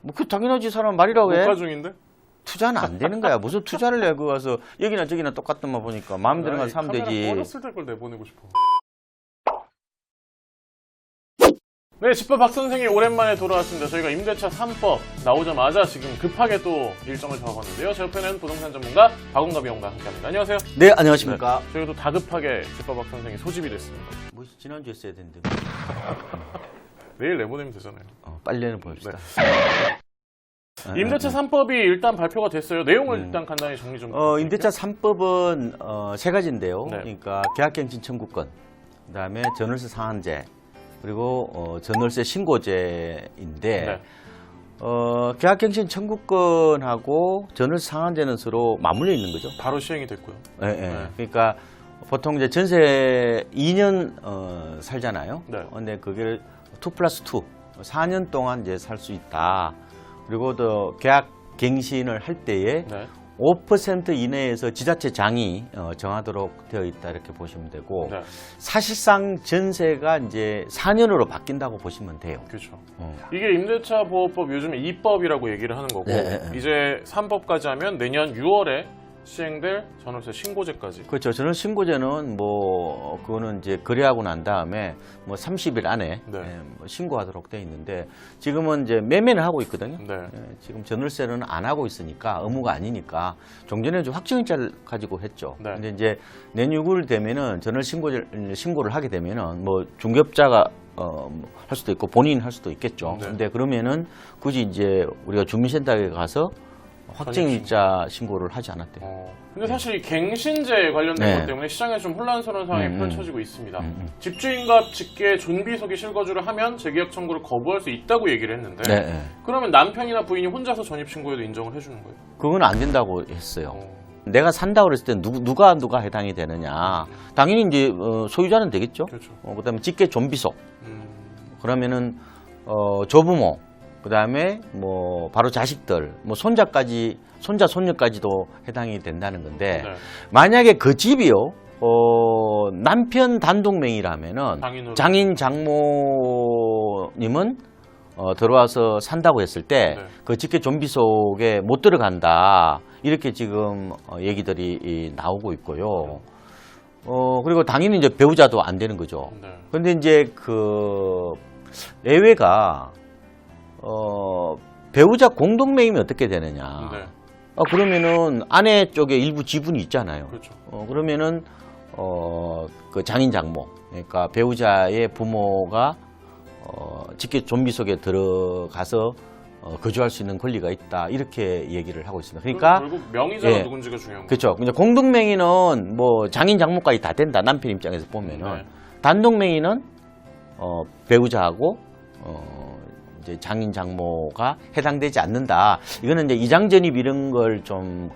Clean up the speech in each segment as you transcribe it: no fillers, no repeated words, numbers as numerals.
뭐 그 당연하지 사람 말이라고 해. 국가 중인데? 투자는 안 되는 거야. 무슨 투자를 해? 그거 가서 여기나 저기나 똑같은 거 보니까 마음에 드는 거 사면 되지. 어렸을 때 걸 내보내고 싶어. 네, 집밥 박 선생이 오랜만에 돌아왔습니다. 저희가 임대차 3법 나오자마자 지금 급하게 또 일정을 잡아봤는데요. 제 옆에는 부동산 전문가 박원갑 위원과 함께합니다. 안녕하세요. 네, 안녕하십니까. 네, 저희도 다급하게 집밥 박 선생이 소집이 됐습니다. 뭐 지난주에 써야 되는데. 내일 내보내면 되잖아요. 빨리 내는 보여줍시다. 임대차 3법이 일단 발표가 됐어요. 내용을 일단 간단히 정리 좀 부탁드릴게요. 임대차 3법은 세 가지인데요. 네. 그러니까 계약갱신 청구권, 그다음에 전월세 상한제, 그리고 전월세 신고제인데 네. 계약갱신 청구권하고 전월세 상한제는 서로 맞물려 있는 거죠. 바로 시행이 됐고요. 예, 예. 네. 그러니까 보통 이제 전세 2년 살잖아요. 네. 근데 그게 2+2, 4년 동안 이제 살 수 있다. 그리고 또 계약 갱신을 할 때에 네. 5% 이내에서 지자체 장이 정하도록 되어 있다 이렇게 보시면 되고 네. 사실상 전세가 이제 4년으로 바뀐다고 보시면 돼요. 그렇죠. 이게 임대차 보호법 요즘에 2법이라고 얘기를 하는 거고 네. 이제 3법까지 하면 내년 6월에 시행될 전월세 신고제까지. 그렇죠. 저는 신고제는 뭐 그거는 이제 거래하고 난 다음에 뭐 30일 안에 네. 뭐 신고하도록 되어 있는데 지금은 이제 매매는 하고 있거든요. 네. 지금 전월세는 안 하고 있으니까 의무가 아니니까 종전에 좀 확정일자를 가지고 했죠. 네. 근데 이제 내년 6월 되면은 전월 신고를 하게 되면은 뭐 중개업자가 할 수도 있고 본인 할 수도 있겠죠. 네. 근데 그러면은 굳이 이제 우리가 주민센터에 가서 확정일자 신고를 하지 않았대요. 근데 사실 이 갱신제 관련된 네. 것 때문에 시장에 좀 혼란스러운 상황이 펼쳐지고 있습니다. 음. 집주인과 직계 존비속의 실거주를 하면 재계약 청구를 거부할 수 있다고 얘기를 했는데 네, 네. 그러면 남편이나 부인이 혼자서 전입신고에도 인정을 해주는 거예요? 그건 안 된다고 했어요. 내가 산다고 그랬을 때 누가 해당이 되느냐. 당연히 이제 소유자는 되겠죠. 그렇죠. 그다음에 직계 존비속. 그러면은 조부모, 그다음에 뭐 바로 자식들, 뭐 손자까지, 손자 손녀까지도 해당이 된다는 건데 네. 만약에 그 집이요 남편 단독명의라면은 장인으로. 장인 장모님은 들어와서 산다고 했을 때 그 네. 직계 존비속에 못 들어간다 이렇게 지금 얘기들이 나오고 있고요. 그리고 당연히 이제 배우자도 안 되는 거죠. 네. 근데 이제 그 예외가 배우자 공동명의면 어떻게 되느냐. 네. 그러면은 아내 쪽에 일부 지분이 있잖아요. 그렇죠. 그러면은 그 장인 장모, 그러니까 배우자의 부모가 직계 존비속에 들어가서 거주할 수 있는 권리가 있다 이렇게 얘기를 하고 있습니다. 그러니까 결국 명의자가 예. 누군지가 중요한 거죠. 그렇죠. 근데 공동명의는 뭐 장인 장모까지 다 된다. 남편 입장에서 보면은 네. 단독명의는 배우자하고 이제 장인 장모가 해당되지 않는다. 이거는 이제 이장전입 이런 걸 좀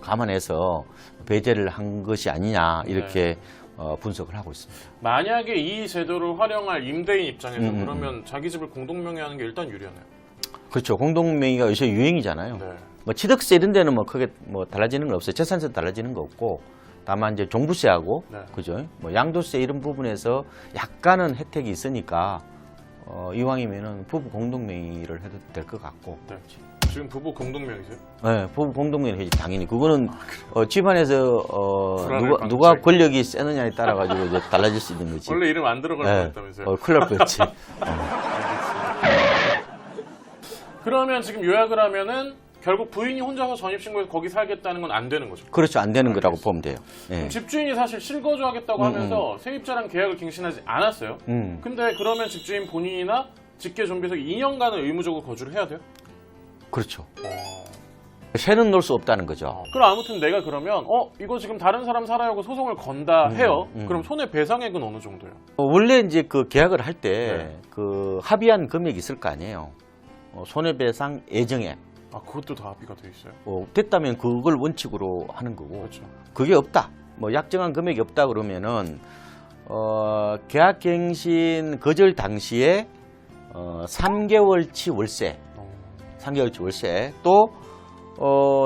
감안해서 배제를 한 것이 아니냐 이렇게 분석을 하고 있습니다. 만약에 이 제도를 활용할 임대인 입장에서 그러면 자기 집을 공동명의하는 게 일단 유리하네요. 그렇죠. 공동명의가 요새 유행이잖아요. 네. 뭐 취득세 이런 데는 뭐 크게 뭐 달라지는 건 없어요. 재산세 달라지는 거 없고 다만 이제 종부세하고 네. 그죠? 뭐 양도세 이런 부분에서 약간은 혜택이 있으니까 이왕이면은 부부 공동명의를 해도 될 것 같고. 네. 지금 부부 공동명의세요? 네, 부부 공동명의를 해야지 당연히 그거는 집안에서 불안을 누가 방지하기. 권력이 세느냐에 따라 가지고 이제 달라질 수 있는 거지. 원래 이름 안 들어갈 네. 뻔했다면서요? 큰일 날 뻔했지. 그러면 지금 요약을 하면은 결국 부인이 혼자서 전입신고해서 거기 살겠다는 건 안 되는 거죠. 그렇죠, 안 되는 거라고 보면 돼요. 네. 그럼 집주인이 사실 실거주하겠다고 하면서 세입자랑 계약을 갱신하지 않았어요. 근데 그러면 집주인 본인이나 직계 존비속 2년간은 의무적으로 거주를 해야 돼요? 그렇죠. 새는 놓을 수 없다는 거죠. 그럼 아무튼 내가 그러면 이거 지금 다른 사람 살아야고 소송을 건다 해요. 그럼 손해배상액은 어느 정도예요? 원래 이제 그 계약을 할 때 네. 그 합의한 금액이 있을 거 아니에요. 손해배상 예정액. 그것도 다 합의가 돼 있어요? 됐다면 그걸 원칙으로 하는 거고. 그렇죠. 그게 없다. 뭐 약정한 금액이 없다 그러면은 계약갱신 거절 당시에 3개월치 월세, 3개월치 월세 또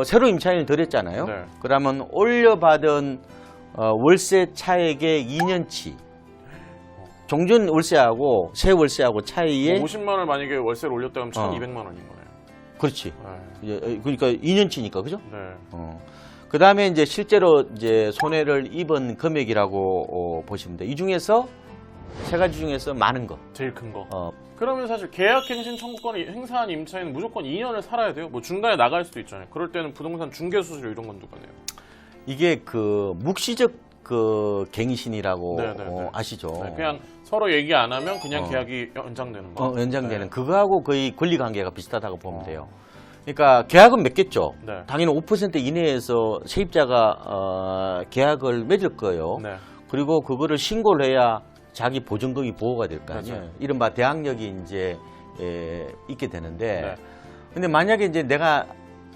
새로 임차인을 들였잖아요. 네. 그러면 올려받은 월세 차액의 2년치 종전 월세하고 새 월세하고 차이에 50만 원을 만약에 월세를 올렸다 그러면 1,200만 원인 거네요. 그렇지. 네. 그러니까 2년치니까 그죠? 네. 그 다음에 이제 실제로 이제 손해를 입은 금액이라고 보시면 돼. 이 중에서 세 가지 중에서 많은 거. 제일 큰 거. 그러면 사실 계약갱신 청구권을 행사한 임차인은 무조건 2년을 살아야 돼요? 뭐 중간에 나갈 수도 있잖아요. 그럴 때는 부동산 중개수수료 이런 건 누가 내요? 이게 그 묵시적 그 갱신이라고 네네네. 아시죠? 네, 그냥 서로 얘기 안 하면 그냥 계약이 연장되는 거. 연장되는 네. 그거하고 거의 권리 관계가 비슷하다고 보면 돼요. 그러니까 계약은 맺겠죠. 네. 당연히 5% 이내에서 세입자가 계약을 맺을 거예요. 네. 그리고 그거를 신고를 해야 자기 보증금이 보호가 될 거 아니에요. 맞아요. 이른바 대항력이 이제 있게 되는데, 네. 근데 만약에 이제 내가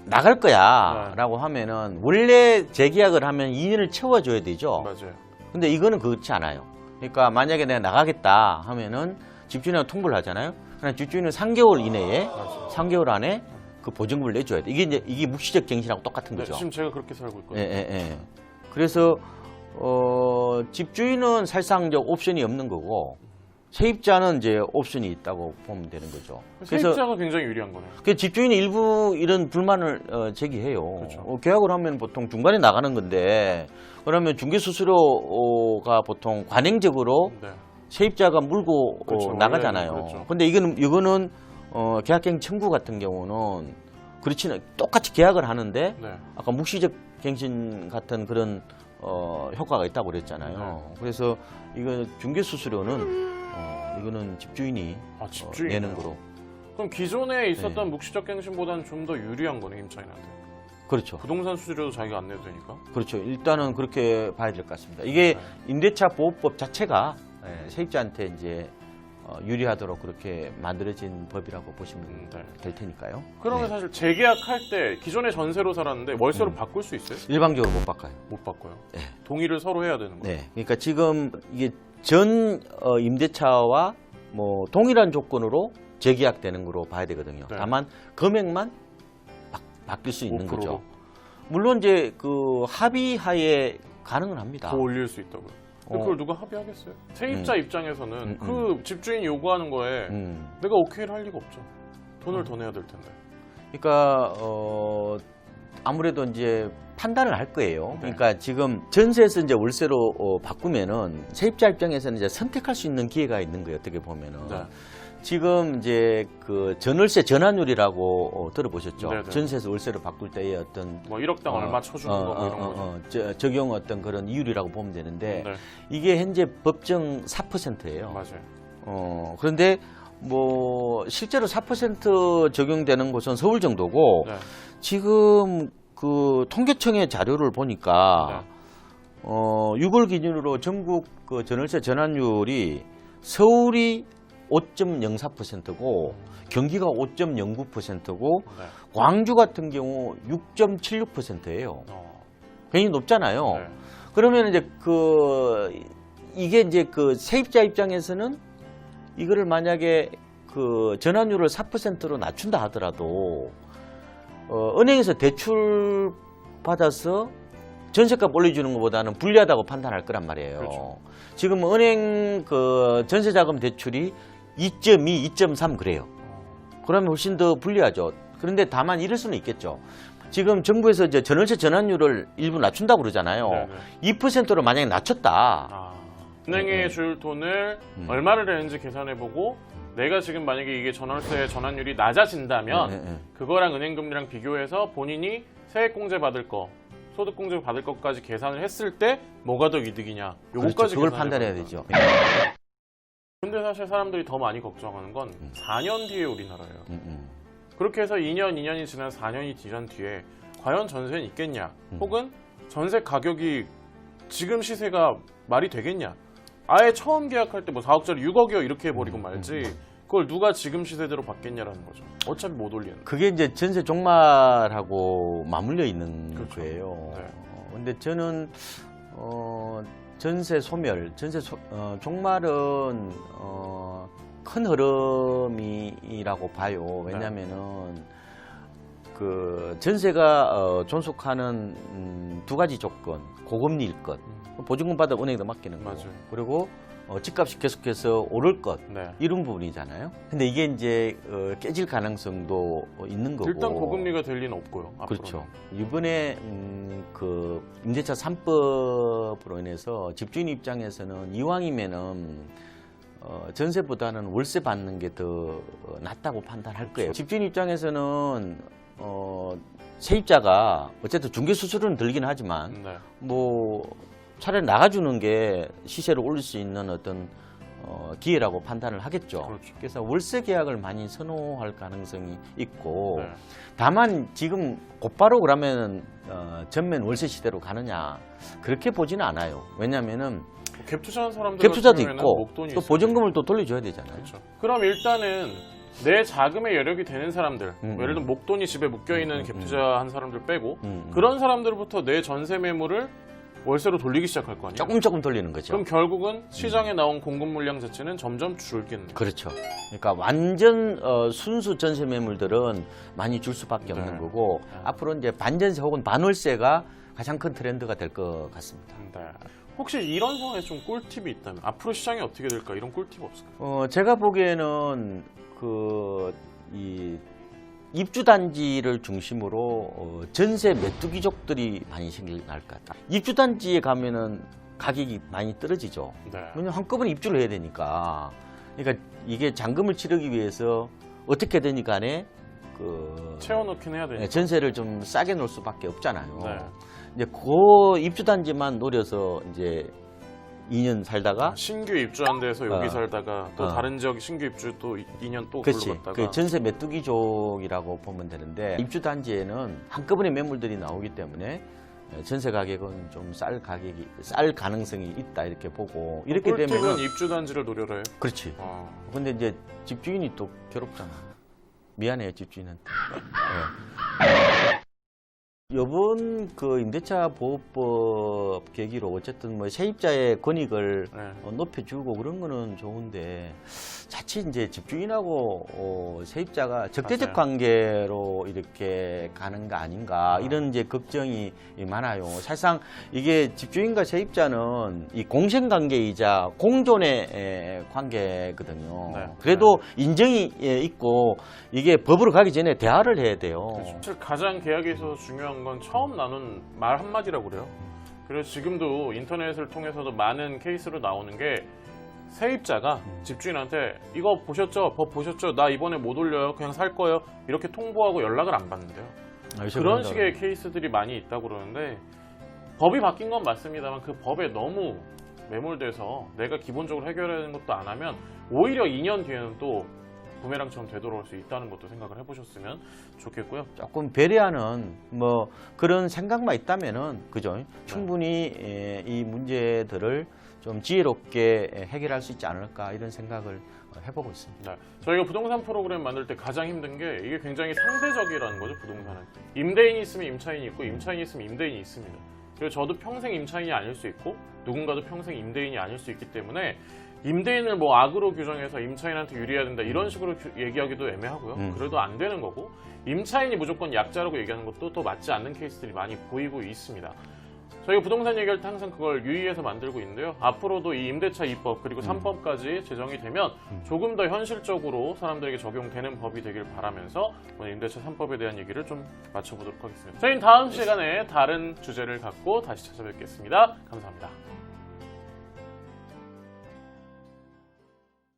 나갈 거야라고 하면은 원래 재계약을 하면 2년을 채워줘야 되죠. 맞아요. 근데 이거는 그렇지 않아요. 그러니까 만약에 내가 나가겠다 하면은 집주인하고 통보를 하잖아요. 그냥 집주인은 3개월 이내에 맞아요. 3개월 안에 그 보증금을 내줘야 돼. 이게 묵시적 갱신하고 똑같은 네, 거죠. 지금 제가 그렇게 살고 있거든요. 예. 그래서 집주인은 사실상적 옵션이 없는 거고 세입자는 이제 옵션이 있다고 보면 되는 거죠. 세입자가 굉장히 유리한 거네요. 그 집주인이 일부 이런 불만을 제기해요. 그렇죠. 계약을 하면 보통 중간에 나가는 건데 그러면 중개 수수료가 보통 관행적으로 네. 세입자가 물고 그렇죠. 나가잖아요. 원래는 그렇죠. 근데 이거는 계약갱신 청구 같은 경우는 그렇지는 똑같이 계약을 하는데 네. 아까 묵시적 갱신 같은 그런 효과가 있다고 그랬잖아요. 네. 그래서 이거 중개 수수료는 이거는 집주인이 집주인이요? 내는 거로. 그럼 기존에 있었던 네. 묵시적 갱신보다는 좀 더 유리한 거네, 임차인한테. 그렇죠. 부동산 수수료도 자기가 안 내도 되니까. 그렇죠. 일단은 그렇게 봐야 될 것 같습니다. 이게 네. 임대차 보호법 자체가 세입자한테 이제 유리하도록 그렇게 만들어진 법이라고 보시면 네. 될 테니까요. 그러면 네. 사실 재계약할 때 기존에 전세로 살았는데 월세로 바꿀 수 있어요? 일방적으로 못 바꿔요. 못 바꿔요. 네. 동의를 서로 해야 되는 거예요. 네. 그러니까 지금 이게 전 임대차와 뭐 동일한 조건으로 재계약되는 거로 봐야 되거든요. 네. 다만 금액만 바뀔 수 있는 5%로? 거죠. 물론 이제 그 합의하에 가능은 합니다. 더 올릴 수 있다고요. 근데 그걸 누가 합의하겠어요? 세입자 입장에서는 그 집주인이 요구하는 거에 내가 오케이를 할 리가 없죠. 돈을 더 내야 될 텐데. 그러니까 아무래도 이제 판단을 할 거예요. 네. 그러니까 지금 전세에서 이제 월세로 바꾸면은 세입자 입장에서는 이제 선택할 수 있는 기회가 있는 거예요. 어떻게 보면은. 네. 지금 이제 그 전월세 전환율이라고 들어보셨죠? 네네. 전세에서 월세로 바꿀 때의 어떤 뭐 1억당 얼마 쳐주는 거 뭐 이런 거죠. 적용 어떤 그런 이율이라고 보면 되는데 네. 이게 현재 법정 4%예요. 맞아요. 그런데 뭐 실제로 4% 적용되는 곳은 서울 정도고 네. 지금 그 통계청의 자료를 보니까 6월 기준으로 전국 그 전월세 전환율이 서울이 5.04%고 경기가 5.09%고 네. 광주 같은 경우 6.76%예요. 굉장히 높잖아요. 네. 그러면 이제 이게 이제 그 세입자 입장에서는 이거를 만약에 그 전환율을 4%로 낮춘다 하더라도 은행에서 대출 받아서 전세값 올려주는 것보다는 불리하다고 판단할 거란 말이에요. 그렇죠. 지금 은행 그 전세자금 대출이 2.2, 2.3 그래요. 그러면 훨씬 더 불리하죠. 그런데 다만 이럴 수는 있겠죠. 지금 정부에서 이제 전월세 전환율을 일부 낮춘다고 그러잖아요. 네네. 2%로 만약에 낮췄다. 은행에 줄 돈을 얼마를 내는지 계산해보고 내가 지금 만약에 이게 전월세 전환율이 낮아진다면 그거랑 은행금리랑 비교해서 본인이 세액공제 받을 거, 소득공제 받을 것까지 계산을 했을 때 뭐가 더 이득이냐 요거까지 그렇죠. 그걸 계산해보는 판단해야 거예요. 되죠. 근데 사실 사람들이 더 많이 걱정하는 건 4년 뒤에 우리나라예요. 그렇게 해서 2년이 지난 4년이 지난 뒤에 과연 전세는 있겠냐? 혹은 전세 가격이 지금 시세가 말이 되겠냐? 아예 처음 계약할 때 뭐 4억짜리 6억이요 이렇게 해버리고 말지 그걸 누가 지금 시세대로 받겠냐라는 거죠. 어차피 못 올리는. 그게 이제 전세 종말하고 맞물려 있는 그렇죠. 거예요. 네. 근데 저는 전세 소멸, 종말은 큰 흐름이라고 봐요. 왜냐하면은 그 전세가 존속하는 두 가지 조건, 고금리일 것, 보증금 받아 은행에다 맡기는 거, 맞아요. 그리고 집값이 계속해서 오를 것 네. 이런 부분이잖아요. 근데 이게 이제 깨질 가능성도 있는 거고. 일단 고금리가 될 리는 없고요. 앞으로는. 그렇죠. 이번에 그 임대차 3법으로 인해서 집주인 입장에서는 이왕이면은 전세보다는 월세 받는 게 더 낫다고 판단할 거예요. 집주인 입장에서는 세입자가 어쨌든 중개 수수료는 들긴 하지만 네. 뭐 차라리 나가주는 게 시세를 올릴 수 있는 어떤 기회라고 판단을 하겠죠. 그렇죠. 그래서 월세 계약을 많이 선호할 가능성이 있고 네. 다만 지금 곧바로 그러면 전면 월세 시대로 가느냐 그렇게 보지는 않아요. 왜냐하면은 갭 투자한 사람들 갭 투자도 같은 경우에는 있고 목돈이 또 있어요. 보증금을 또 돌려줘야 되잖아요. 그렇죠. 그럼 일단은 내 자금의 여력이 되는 사람들, 뭐 예를 들면 목돈이 집에 묶여있는 갭 투자한 사람들 빼고 그런 사람들부터 내 전세 매물을 월세로 돌리기 시작할 거 아니에요? 조금 돌리는 거죠. 그럼 결국은 시장에 나온 공급 물량 자체는 점점 줄겠네요. 그렇죠. 그러니까 완전 순수 전세 매물들은 많이 줄 수밖에 없는 네. 거고 앞으로 이제 반전세 혹은 반월세가 가장 큰 트렌드가 될 것 같습니다. 네. 혹시 이런 상황에서 좀 꿀팁이 있다면 앞으로 시장이 어떻게 될까 이런 꿀팁 없을까요? 제가 보기에는 이 입주 단지를 중심으로 전세 메뚜기족들이 많이 생길 것 같다. 입주 단지에 가면은 가격이 많이 떨어지죠. 네. 왜냐면 한꺼번에 입주를 해야 되니까. 그러니까 이게 잔금을 치르기 위해서 어떻게든 간에 채워넣긴 해야 되니까. 전세를 좀 싸게 놓을 수밖에 없잖아요. 네. 이제 그 입주 단지만 노려서 이제 2년 살다가 신규 입주한 데서 여기 살다가 또 어. 다른 지역 신규 입주 또 2년 또 그렇지. 걸로 갔다가 그 전세 메뚜기족이라고 보면 되는데 입주 단지에는 한꺼번에 매물들이 나오기 때문에 전세 가격은 좀 쌀 가능성이 있다 이렇게 보고 이렇게 꿀팁은 되면 입주 단지를 노려라 해요. 그렇지. 아. 근데 이제 집주인이 또 괴롭잖아. 미안해요 집주인한테. 이번 그 임대차 보호법 계기로 어쨌든 뭐 세입자의 권익을 네. 높여주고 그런 거는 좋은데 자칫 이제 집주인하고 세입자가 적대적 맞아요. 관계로 이렇게 가는 거 아닌가 이런 이제 걱정이 많아요. 사실상 이게 집주인과 세입자는 이 공생 관계이자 공존의 관계거든요. 네. 그래도 인정이 있고 이게 법으로 가기 전에 대화를 해야 돼요. 그렇죠. 사실 가장 계약에 있어서 중요한 건 처음 나눈 말 한마디라고 그래요. 그래서 지금도 인터넷을 통해서도 많은 케이스로 나오는 게 세입자가 집주인한테 이거 보셨죠? 법 보셨죠? 나 이번에 못 올려요. 그냥 살 거예요. 이렇게 통보하고 연락을 안 받는데요. 그런 식의 케이스들이 많이 있다고 그러는데 법이 바뀐 건 맞습니다만 그 법에 너무 매몰돼서 내가 기본적으로 해결하는 것도 안 하면 오히려 2년 뒤에는 또 부메랑처럼 되돌아올 수 있다는 것도 생각을 해보셨으면 좋겠고요. 조금 배려하는 뭐 그런 생각만 있다면은 그죠? 충분히 이 문제들을 좀 지혜롭게 해결할 수 있지 않을까 이런 생각을 해보고 있습니다. 네. 저희가 부동산 프로그램 만들 때 가장 힘든 게 이게 굉장히 상대적이라는 거죠. 부동산은 임대인이 있으면 임차인이 있고 임차인이 있으면 임대인이 있습니다. 그리고 저도 평생 임차인이 아닐 수 있고 누군가도 평생 임대인이 아닐 수 있기 때문에 임대인을 뭐 악으로 규정해서 임차인한테 유리해야 된다 이런 식으로 얘기하기도 애매하고요. 그래도 안 되는 거고 임차인이 무조건 약자라고 얘기하는 것도 또 맞지 않는 케이스들이 많이 보이고 있습니다. 저희가 부동산 얘기할 때 항상 그걸 유의해서 만들고 있는데요. 앞으로도 이 임대차 2법 그리고 3법까지 제정이 되면 조금 더 현실적으로 사람들에게 적용되는 법이 되길 바라면서 오늘 임대차 3법에 대한 얘기를 좀 마쳐보도록 하겠습니다. 저희는 다음 시간에 다른 주제를 갖고 다시 찾아뵙겠습니다. 감사합니다.